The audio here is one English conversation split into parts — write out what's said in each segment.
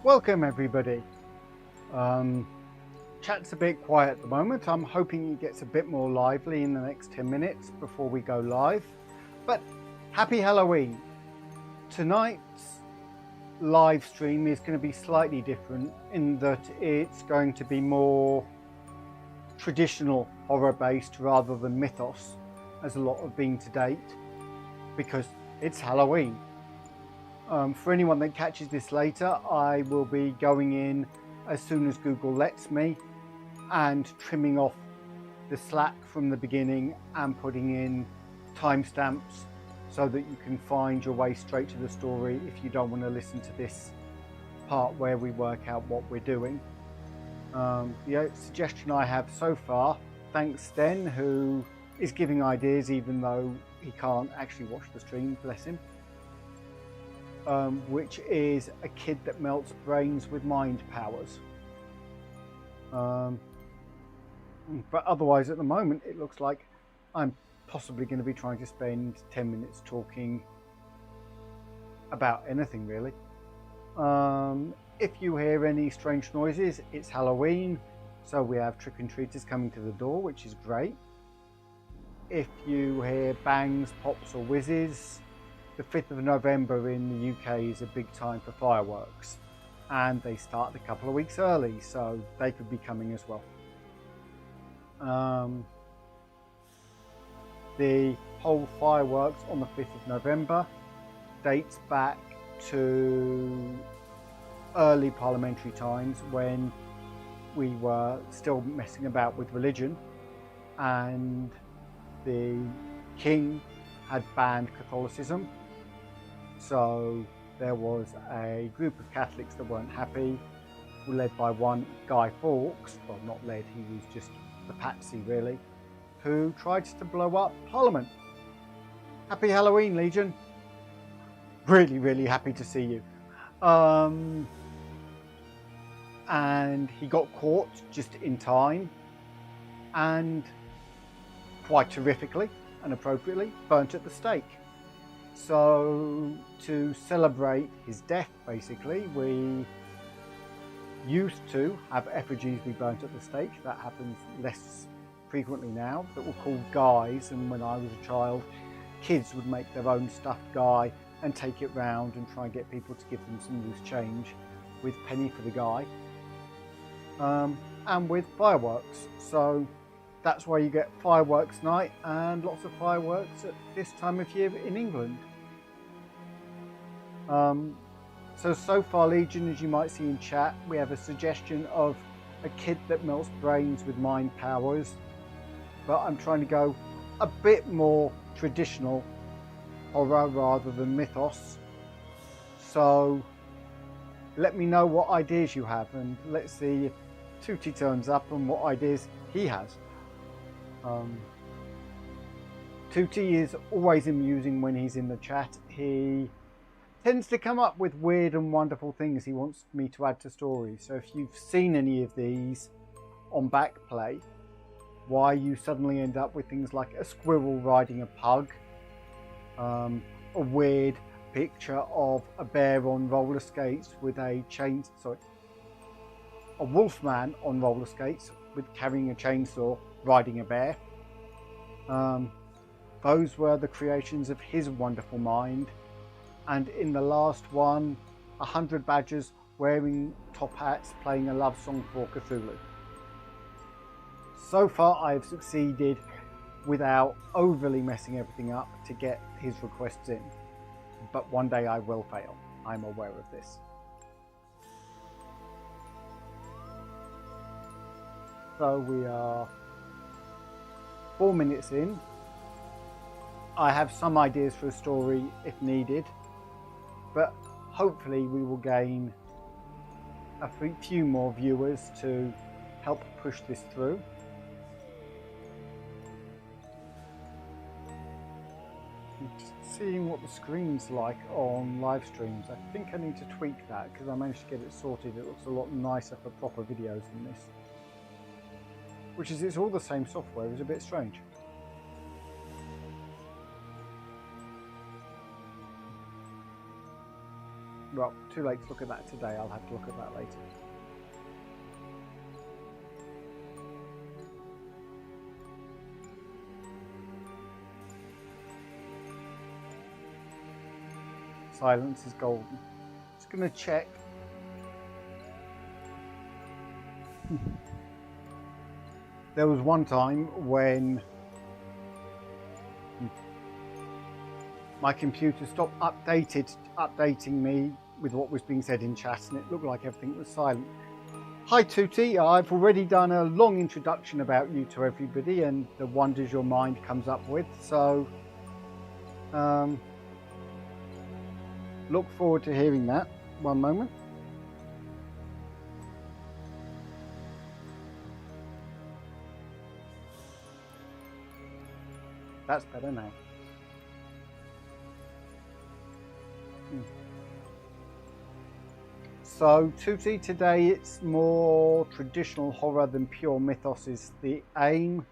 Welcome everybody. Chat's a bit quiet at the moment. I'm hoping it gets a bit more lively in the next 10 minutes before we go live. But happy Halloween. Tonight's live stream is going to be slightly different in that it's going to be more traditional horror based rather than mythos, as a lot have been to date, because it's Halloween. For anyone that catches this later, I will be going in as soon as Google lets me and trimming off the slack from the beginning and putting in timestamps so that you can find your way straight to the story if you don't want to listen to this part where we work out what we're doing. The suggestion I have so far, thanks Sten, who is giving ideas even though he can't actually watch the stream, bless him, which is a kid that melts brains with mind powers. But otherwise at the moment it looks like I'm possibly going to be trying to spend 10 minutes talking about anything really. If you hear any strange noises, it's Halloween, so we have trick-and-treaters coming to the door, which is great. If you hear bangs, pops or whizzes, the 5th of November in the UK is a big time for fireworks, and they start a couple of weeks early, so they could be coming as well. The whole fireworks on the 5th of November dates back to early parliamentary times when we were still messing about with religion, and the king had banned Catholicism. So there was a group of Catholics that weren't happy, led by one Guy Fawkes, well not led, he was just the patsy really, who tried to blow up Parliament. Happy Halloween, Legion. Really happy to see you. And he got caught just in time and quite terrifically and appropriately burnt at the stake. So to celebrate his death, basically, we used to have effigies be burnt at the stake. That happens less frequently now, that were called guys, and when I was a child, kids would make their own stuffed guy and take it round and try and get people to give them some loose change with penny for the guy, and with fireworks. So that's why you get fireworks night and lots of fireworks at this time of year in England. So far, Legion, as you might see in chat, we have a suggestion of a kid that melts brains with mind powers, but I'm trying to go a bit more traditional horror rather than mythos. So let me know what ideas you have, and let's see if Tooty turns up and what ideas he has. Tooty is always amusing when he's in the chat. He tends to come up with weird and wonderful things he wants me to add to stories. So if you've seen any of these on Backplay, why you suddenly end up with things like a squirrel riding a pug, a weird picture of a bear on roller skates with a wolfman on roller skates with carrying a chainsaw riding a bear. Those were the creations of his wonderful mind. And in the last one, 100 badgers wearing top hats playing a love song for Cthulhu. So far I've succeeded without overly messing everything up to get his requests in, but one day I will fail. I'm aware of this. So we are 4 minutes in. I have some ideas for a story if needed, but hopefully we will gain a few more viewers to help push this through. Just seeing what the screen's like on live streams. I think I need to tweak that because I managed to get it sorted. It looks a lot nicer for proper videos than this. Which is, it's all the same software, it's a bit strange. Well, too late to look at that today. I'll have to look at that later. Silence is golden. Just going to check. There was one time when my computer stopped updating me with what was being said in chat, and it looked like everything was silent. Hi Tutti, I've already done a long introduction about you to everybody and the wonders your mind comes up with, so look forward to hearing that. One moment. That's better now. So Tutti, today it's more traditional horror than pure mythos is the aim.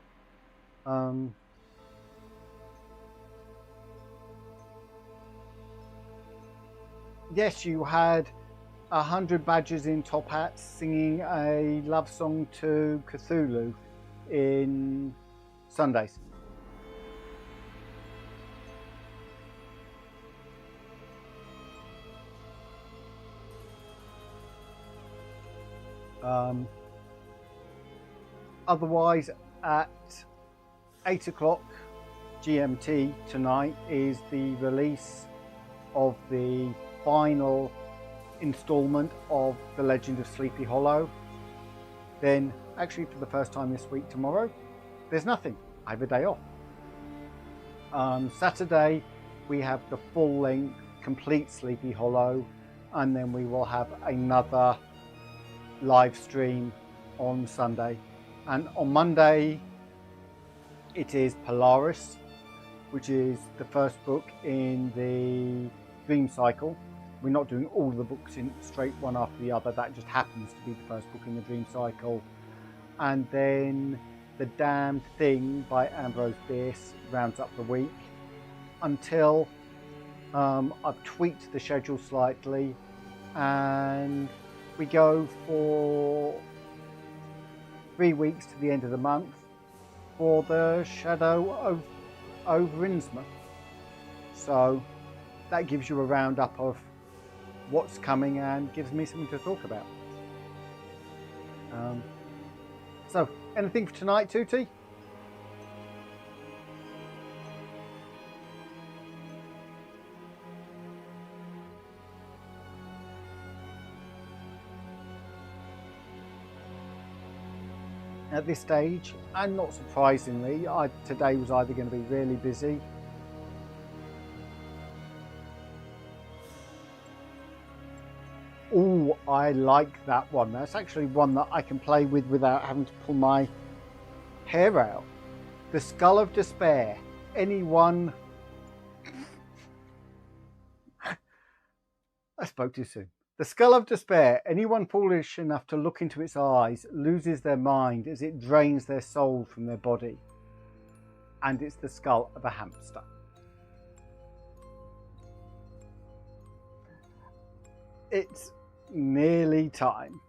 Yes, you had 100 badgers in top hats singing a love song to Cthulhu in Sundays. Otherwise, at 8 o'clock GMT tonight is the release of the final installment of The Legend of Sleepy Hollow. Then, actually for the first time this week, tomorrow, there's nothing. I have a day off. Saturday, we have the full-length, complete Sleepy Hollow, and then we will have another live stream on Sunday. And on Monday, it is Polaris, which is the first book in the Dream Cycle. We're not doing all the books in straight one after the other. That just happens to be the first book in the Dream Cycle. And then The Damned Thing by Ambrose Bierce rounds up the week until I've tweaked the schedule slightly and we go for 3 weeks to the end of the month for the Shadow over Innsmouth. So that gives you a roundup of what's coming and gives me something to talk about. So, anything for tonight, Tutti? At this stage, and not surprisingly, today was either going to be really busy Oh, I like that one. That's actually one that I can play with without having to pull my hair out. The Skull of Despair. Anyone... I spoke too soon. The Skull of Despair. Anyone foolish enough to look into its eyes loses their mind as it drains their soul from their body. And it's the skull of a hamster. It's nearly time.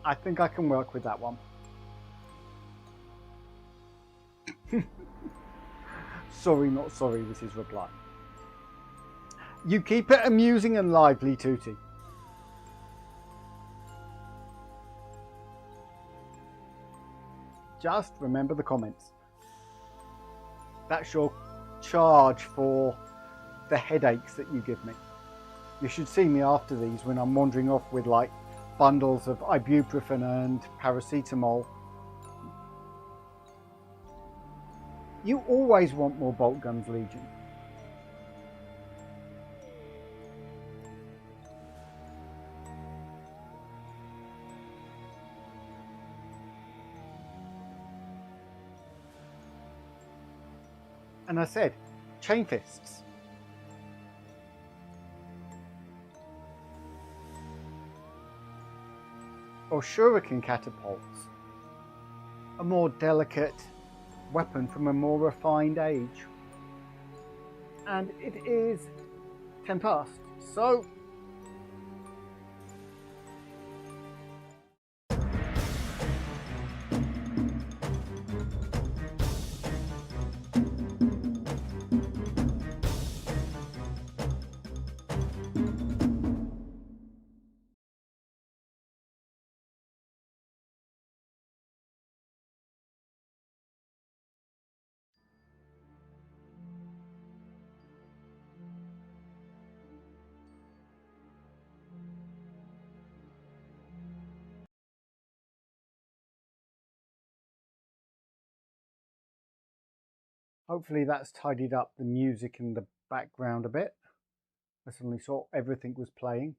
I think I can work with that one. Sorry, not sorry, was his reply. You keep it amusing and lively, Tootie. Just remember the comments. That's your charge for the headaches that you give me. You should see me after these when I'm wandering off with like bundles of ibuprofen and paracetamol. You always want more bolt guns, Legion. And I said, chain fists. Or shuriken catapults. a more delicate weapon from a more refined age. And it is 10 past. So hopefully that's tidied up the music in the background a bit. I suddenly saw everything was playing.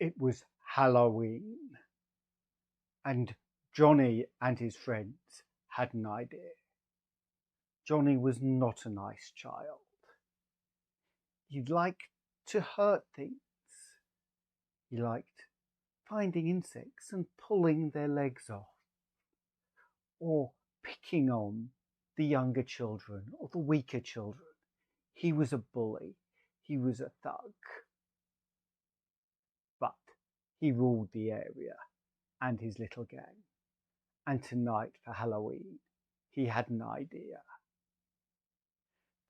It was Halloween, and Johnny and his friends had an idea. Johnny was not a nice child. He liked to hurt things. He liked finding insects and pulling their legs off, or picking on the younger children or the weaker children. He was a bully. He was a thug. But he ruled the area and his little gang. And tonight for Halloween, he had an idea.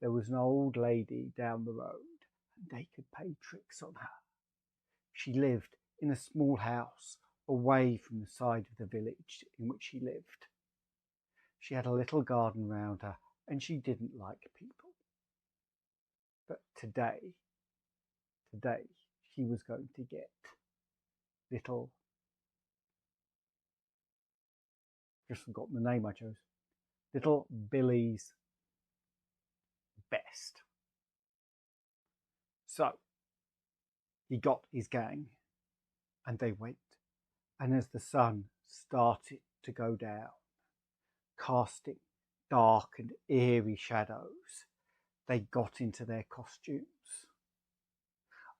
There was an old lady down the road, and they could play tricks on her. She lived in a small house away from the side of the village in which she lived. She had a little garden round her, and she didn't like people. But today, she was going to get little, just forgotten the name I chose, little Billy's best. So he got his gang and they went. And as the sun started to go down, casting dark and eerie shadows, they got into their costumes.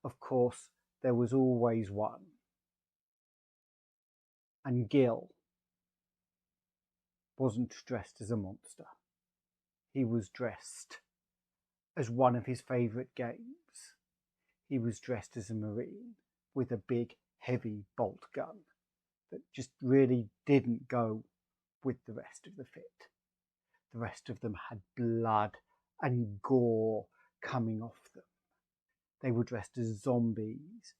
Of course, there was always one. And Gil wasn't dressed as a monster. He was dressed as one of his favourite games. He was dressed as a marine with a big, heavy bolt gun that just really didn't go with the rest of the fit. The rest of them had blood and gore coming off them. They were dressed as zombies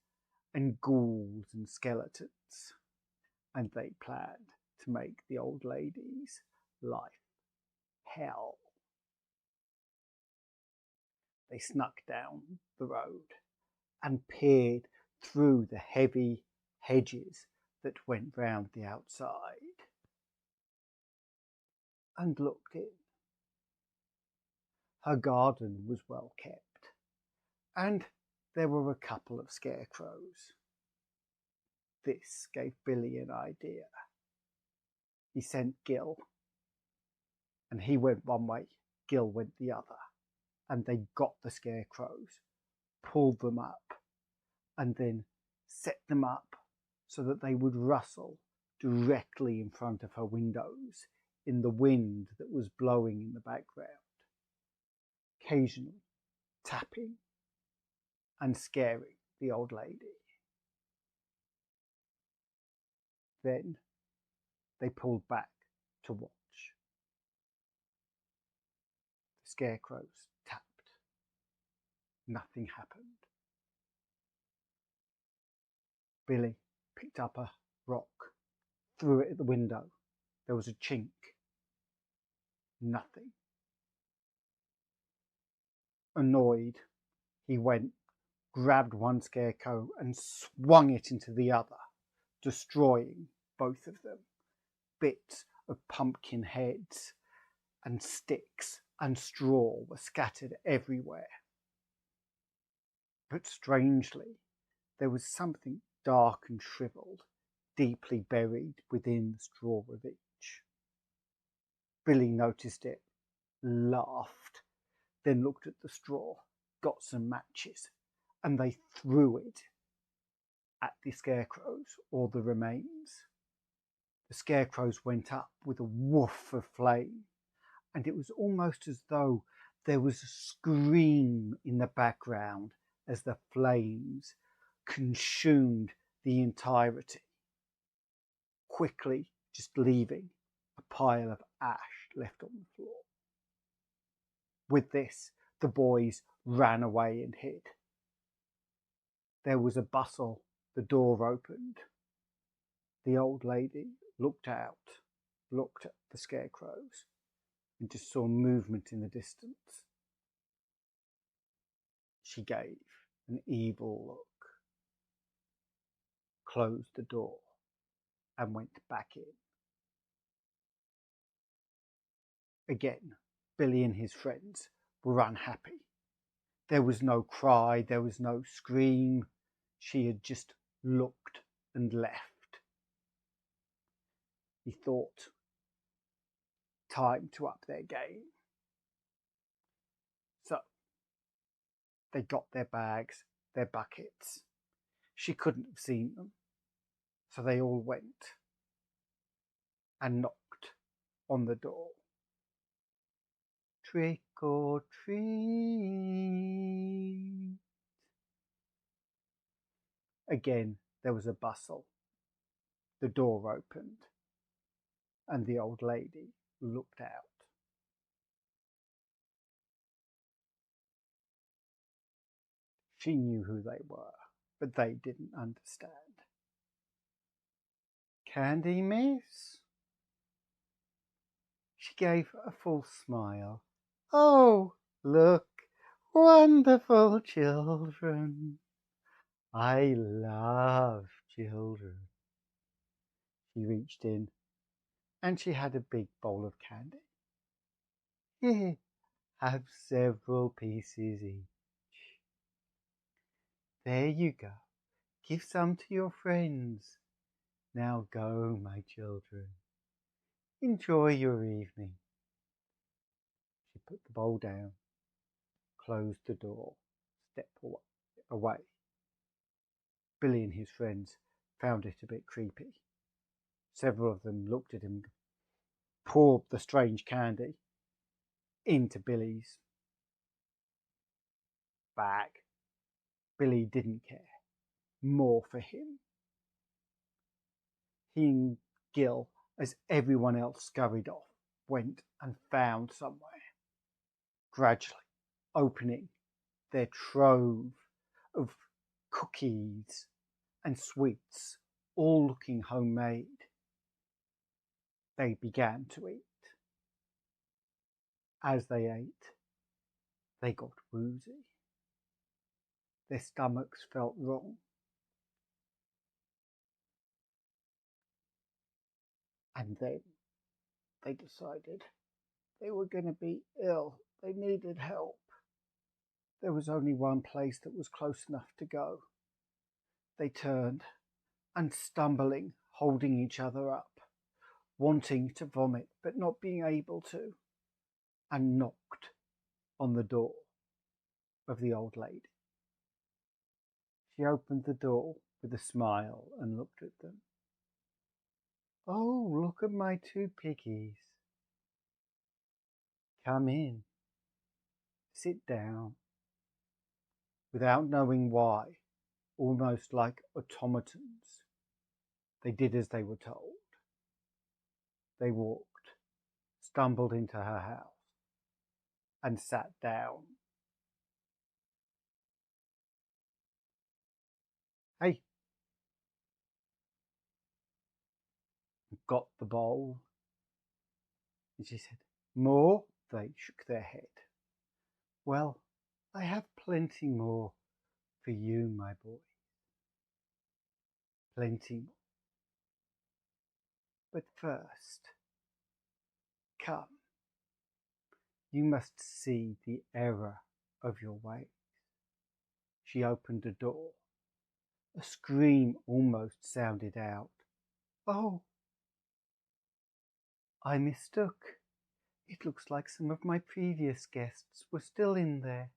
and ghouls and skeletons, and they planned to make the old lady's life hell. They snuck down the road and peered through the heavy hedges that went round the outside and looked in. Her garden was well kept, and there were a couple of scarecrows. This gave Billy an idea. He sent Gil, and he went one way, Gil went the other, and they got the scarecrows, pulled them up, and then set them up so that they would rustle directly in front of her windows in the wind that was blowing in the background, occasionally tapping and scaring the old lady. Then they pulled back to watch. The scarecrows tapped. Nothing happened. Billy picked up a rock, threw it at the window. There was a chink. Nothing. Annoyed, he went, grabbed one scarecrow and swung it into the other, destroying both of them. Bits of pumpkin heads and sticks and straw were scattered everywhere. But strangely, there was something dark and shriveled, deeply buried within the straw of each. Billy noticed it, laughed, then looked at the straw, got some matches, and they threw it at the scarecrows, or the remains. The scarecrows went up with a woof of flame, and it was almost as though there was a scream in the background as the flames consumed the entirety, quickly just leaving a pile of ash left on the floor. With this, the boys ran away and hid. There was a bustle. The door opened. The old lady looked out, looked at the scarecrows, and just saw movement in the distance. She gave an evil look, closed the door, and went back in. Again, Billy and his friends were unhappy. There was no cry, there was no scream. She had just looked and left. He thought, time to up their game. So, they got their bags, their buckets. She couldn't have seen them. So they all went and knocked on the door. Trick or treat. Again, there was a bustle. The door opened, and the old lady looked out. She knew who they were, but they didn't understand. Candy, miss? She gave a full smile. Oh, look, wonderful children. I love children. She reached in, and she had a big bowl of candy. Here, have several pieces each. There you go. Give some to your friends. Now go, my children. Enjoy your evening. She put the bowl down, closed the door, stepped away. Billy and his friends found it a bit creepy. Several of them looked at him, poured the strange candy into Billy's bag. Billy didn't care. More for him. He and Gil, as everyone else scurried off, went and found somewhere. Gradually opening their trove of cookies and sweets, all looking homemade, they began to eat. As they ate, they got woozy. Their stomachs felt wrong. And then they decided they were going to be ill. They needed help. There was only one place that was close enough to go. They turned and, stumbling, holding each other up, wanting to vomit but not being able to, and knocked on the door of the old lady. She opened the door with a smile and looked at them. Oh, look at my two piggies. Come in. Sit down. Without knowing why, almost like automatons, they did as they were told. They walked, stumbled into her house, and sat down. Hey, got the bowl? And she said, more? They shook their head. Well, I have plenty more for you, my boy. Plenty more. But first, come. You must see the error of your ways. She opened the door. A scream almost sounded out. Oh, I mistook. It looks like some of my previous guests were still in there.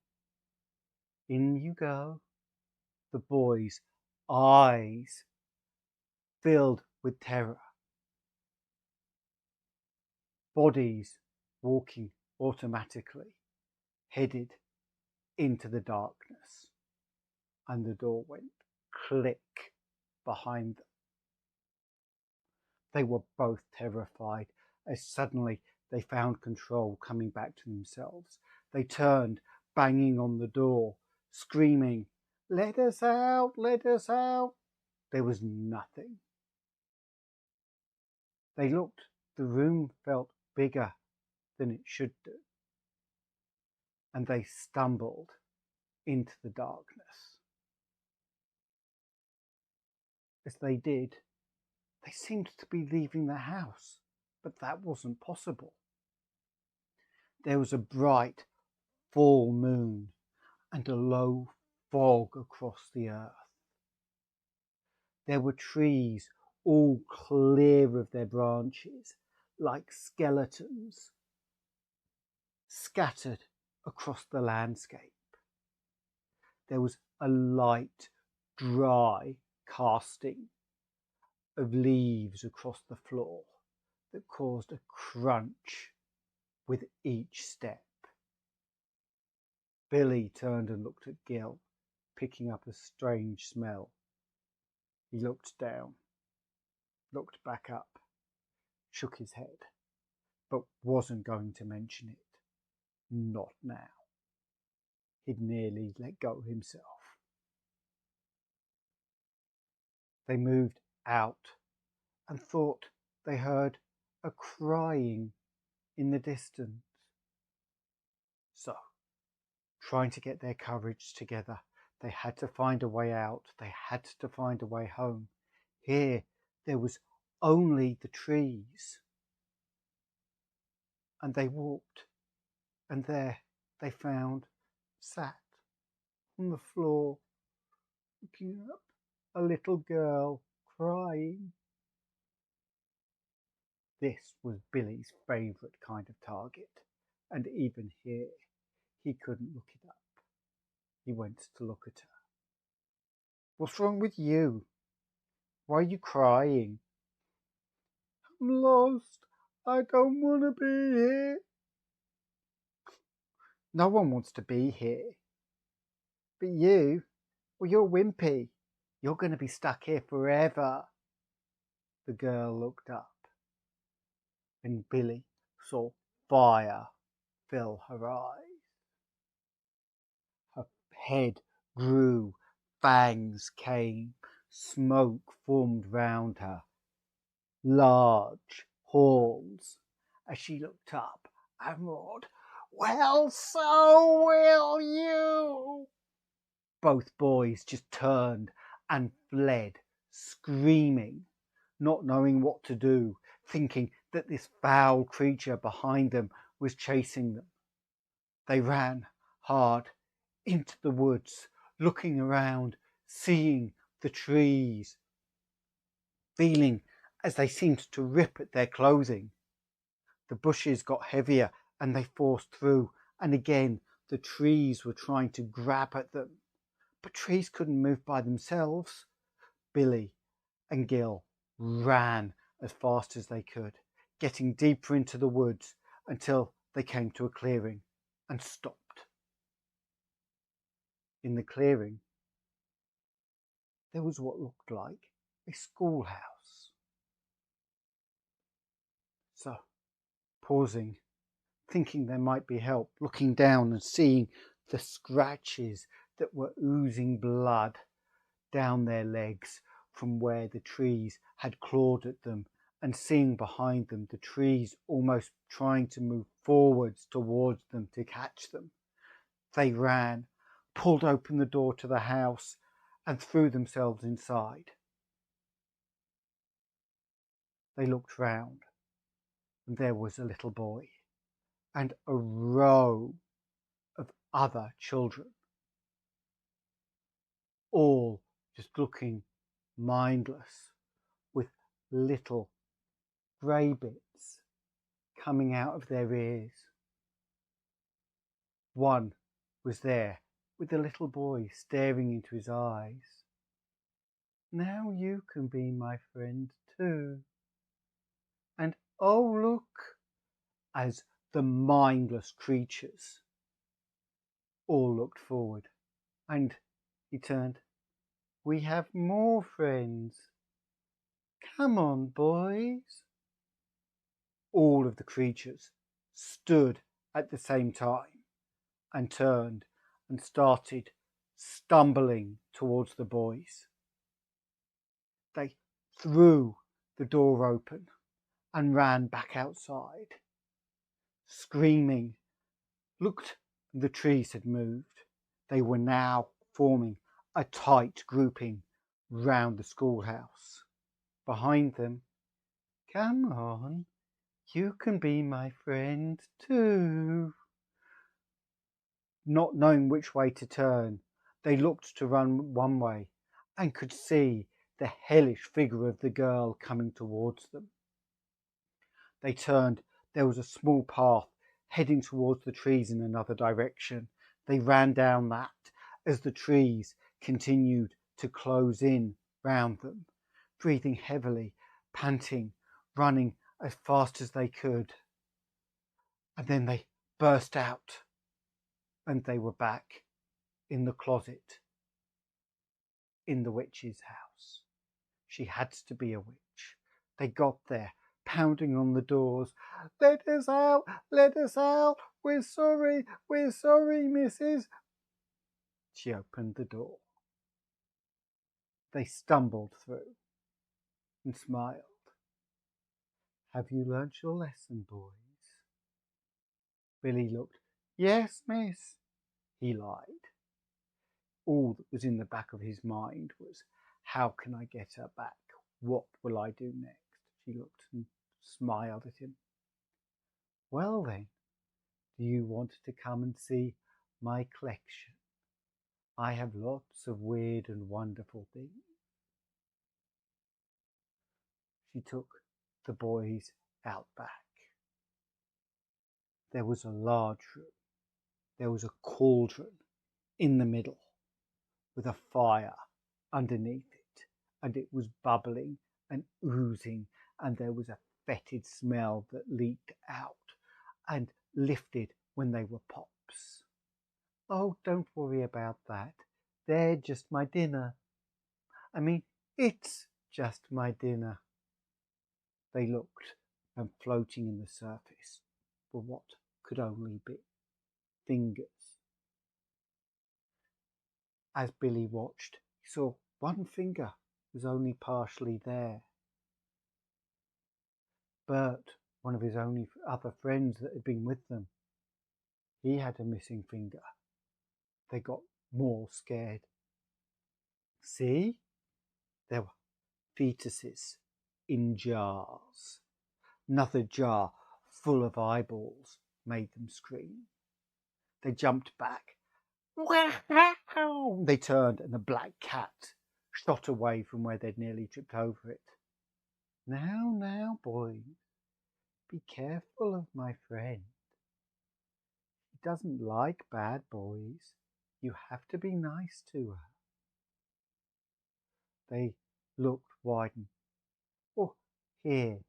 In you go. the boys' eyes filled with terror. Bodies walking automatically headed into the darkness, and the door went click behind them. They were both terrified as suddenly they found control coming back to themselves. They turned, banging on the door, screaming, "Let us out! Let us out!" There was nothing. They looked. The room felt bigger than it should do, and they stumbled into the darkness. As they did, they seemed to be leaving the house, but that wasn't possible. There was a bright full moon and a low fog across the earth. There were trees all clear of their branches, like skeletons, scattered across the landscape. There was a light, dry casting of leaves across the floor that caused a crunch with each step. Billy turned and looked at Gil, picking up a strange smell. He looked down, looked back up, shook his head, but wasn't going to mention it. Not now. He'd nearly let go himself. They moved out and thought they heard a crying in the distance. So, trying to get their courage together, they had to find a way out. They had to find a way home. Here, there was only the trees. And they walked, and there they found, sat on the floor, looking up, a little girl crying. This was Billy's favourite kind of target, and even here, he couldn't look it up. He went to look at her. "What's wrong with you? Why are you crying?" "I'm lost. I don't want to be here." "No one wants to be here. But you, well, you're wimpy. You're going to be stuck here forever." The girl looked up, and Billy saw fire fill her eyes. Her head grew, fangs came, smoke formed round her. Large horns. As she looked up and roared, "Well, so will you!" Both boys just turned and fled, screaming, not knowing what to do, thinking that this foul creature behind them was chasing them. They ran hard into the woods, looking around, seeing the trees, feeling as they seemed to rip at their clothing. The bushes got heavier and they forced through, and again the trees were trying to grab at them. But trees couldn't move by themselves. Billy and Gil ran as fast as they could, getting deeper into the woods until they came to a clearing and stopped. In the clearing, there was what looked like a schoolhouse. So, pausing, thinking there might be help, looking down and seeing the scratches that were oozing blood down their legs from where the trees had clawed at them, and seeing behind them the trees almost trying to move forwards towards them to catch them. They ran, pulled open the door to the house, and threw themselves inside. They looked round, and there was a little boy and a row of other children, all just looking mindless, with little grey bits coming out of their ears. One was there with the little boy staring into his eyes. Now you can be my friend too. And oh look, as the mindless creatures all looked forward, and he turned, we have more friends. Come on, boys. All of the creatures stood at the same time and turned and started stumbling towards the boys. They threw the door open and ran back outside, screaming. Looked, the trees had moved. They were now forming a tight grouping round the schoolhouse. Behind them, come on, you can be my friend too. Not knowing which way to turn, they looked to run one way and could see the hellish figure of the girl coming towards them. They turned. There was a small path heading towards the trees in another direction. They ran down that as the trees continued to close in round them, breathing heavily, panting, running as fast as they could. And then they burst out and they were back in the closet in the witch's house. She had to be a witch. They got there, pounding on the doors. Let us out! Let us out! We're sorry, missus. She opened the door. They stumbled through and smiled. Have you learnt your lesson, boys? Billy looked. Yes, miss. He lied. All that was in the back of his mind was, how can I get her back? What will I do next? She looked and smiled at him. Well then, do you want to come and see my collection? I have lots of weird and wonderful things. She took the boys out back. There was a large room. There was a cauldron in the middle with a fire underneath it, and it was bubbling and oozing, and there was a fetid smell that leaked out and lifted when they were pops. Oh, don't worry about that. They're just my dinner. It's just my dinner. They looked, and floating in the surface were what could only be fingers. As Billy watched, he saw one finger was only partially there. Bert, one of his only other friends that had been with them, he had a missing finger. They got more scared. See? There were fetuses in jars. Another jar full of eyeballs made them scream. They jumped back. Wow! They turned and the black cat shot away from where they'd nearly tripped over it. Now, boys, be careful of my friend. She doesn't like bad boys. You have to be nice to her. They looked widen. Oh, here,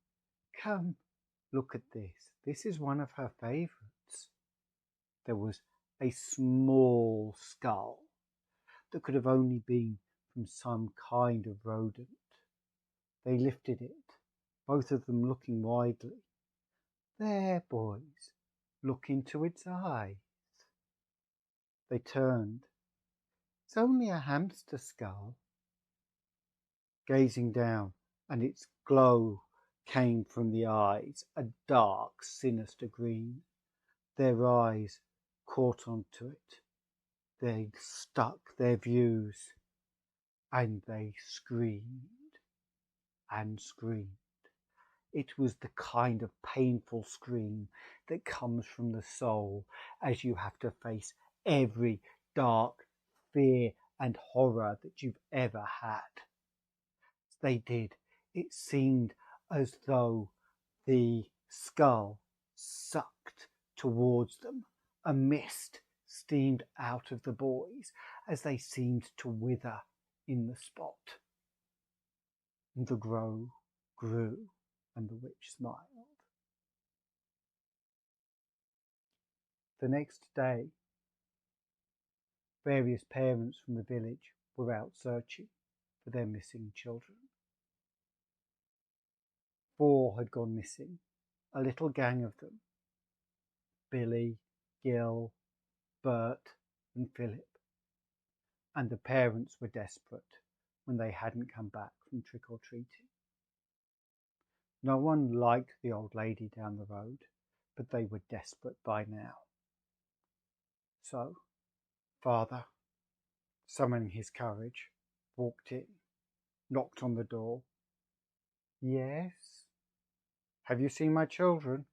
come, look at this. This is one of her favourites. There was a small skull that could have only been from some kind of rodent. They lifted it, both of them looking widely. There, boys, look into its eyes. They turned. It's only a hamster skull. Gazing down, and its glow came from the eyes, a dark, sinister green. Their eyes caught onto it. They stuck their views, and they screamed and screamed. It was the kind of painful scream that comes from the soul as you have to face every dark fear and horror that you've ever had. They did. It seemed as though the skull sucked towards them. A mist steamed out of the boys as they seemed to wither in the spot. And the grove grew, and the witch smiled. The next day, various parents from the village were out searching for their missing children. 4 had gone missing, a little gang of them. Billy, Gil, Bert and Philip. And the parents were desperate when they hadn't come back from trick-or-treating. No one liked the old lady down the road, but they were desperate by now. So, Father, summoning his courage, walked in, knocked on the door. Yes? Have you seen my children?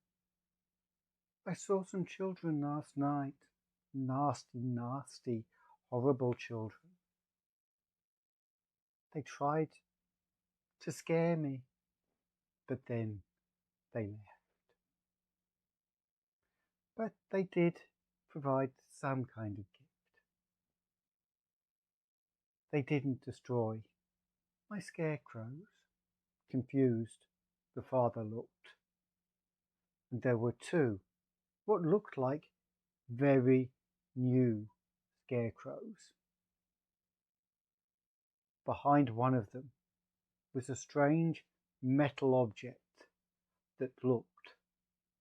I saw some children last night. Nasty, nasty, horrible children. They tried to scare me, but then they left. But they did provide some kind of gift. They didn't destroy my scarecrows. Confused, the father looked. And there were 2, what looked like very new scarecrows. Behind one of them was a strange metal object that looked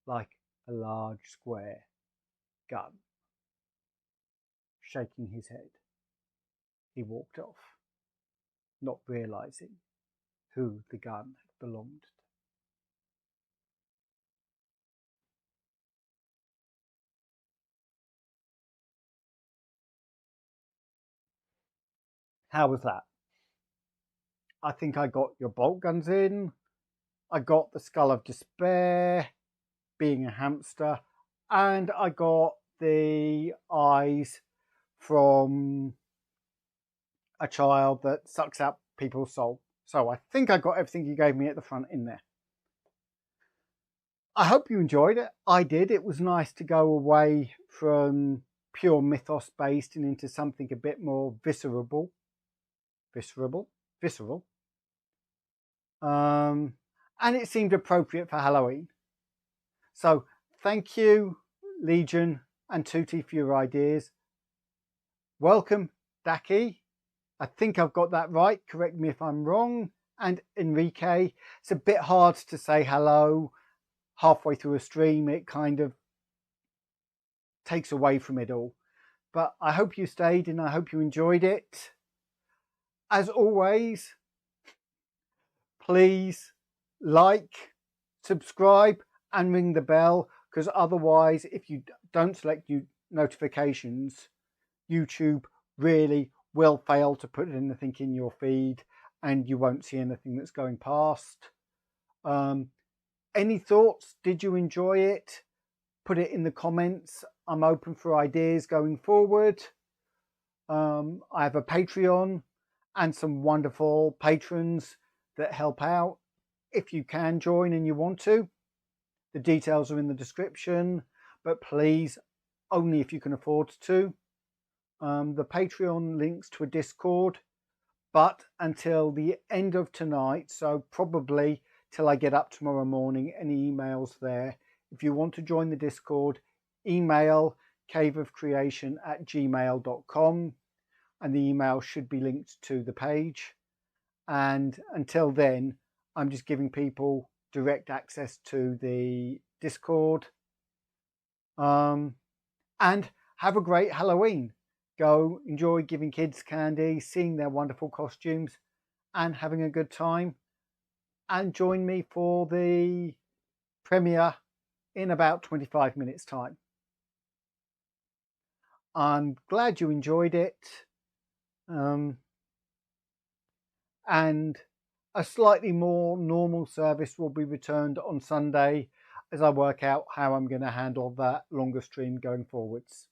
like a large square gun. Shaking his head, he walked off, not realizing who the gun had belonged to. How was that? I think I got your bolt guns in. I got the Skull of Despair, being a hamster, and I got the eyes from a child that sucks out people's soul. So I think I got everything you gave me at the front in there. I hope you enjoyed it. I did. It was nice to go away from pure mythos based and into something a bit more visceral. And it seemed appropriate for Halloween. So thank you, Legion and Tutti, for your ideas. Welcome, Daki. I think I've got that right. Correct me if I'm wrong. And Enrique. It's a bit hard to say hello halfway through a stream. It kind of takes away from it all. But I hope you stayed and I hope you enjoyed it. As always, please like, subscribe and ring the bell, because otherwise, if you don't select notifications, YouTube really will fail to put anything in your feed and you won't see anything that's going past. Any thoughts? Did you enjoy it? Put it in the comments. I'm open for ideas going forward. I have a Patreon and some wonderful patrons that help out. If you can join and you want to, the details are in the description, but please, only if you can afford to. The Patreon links to a Discord, but until the end of tonight, so probably till I get up tomorrow morning, any emails there. If you want to join the Discord, email caveofcreation@gmail.com and the email should be linked to the page. And until then, I'm just giving people direct access to the Discord. And have a great Halloween. Go enjoy giving kids candy, seeing their wonderful costumes and having a good time. And join me for the premiere in about 25 minutes time. I'm glad you enjoyed it. And a slightly more normal service will be returned on Sunday as I work out how I'm going to handle that longer stream going forwards.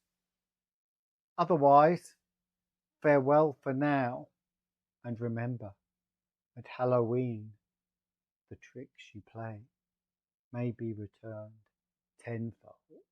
Otherwise, farewell for now. And remember, at Halloween, the tricks you play may be returned tenfold.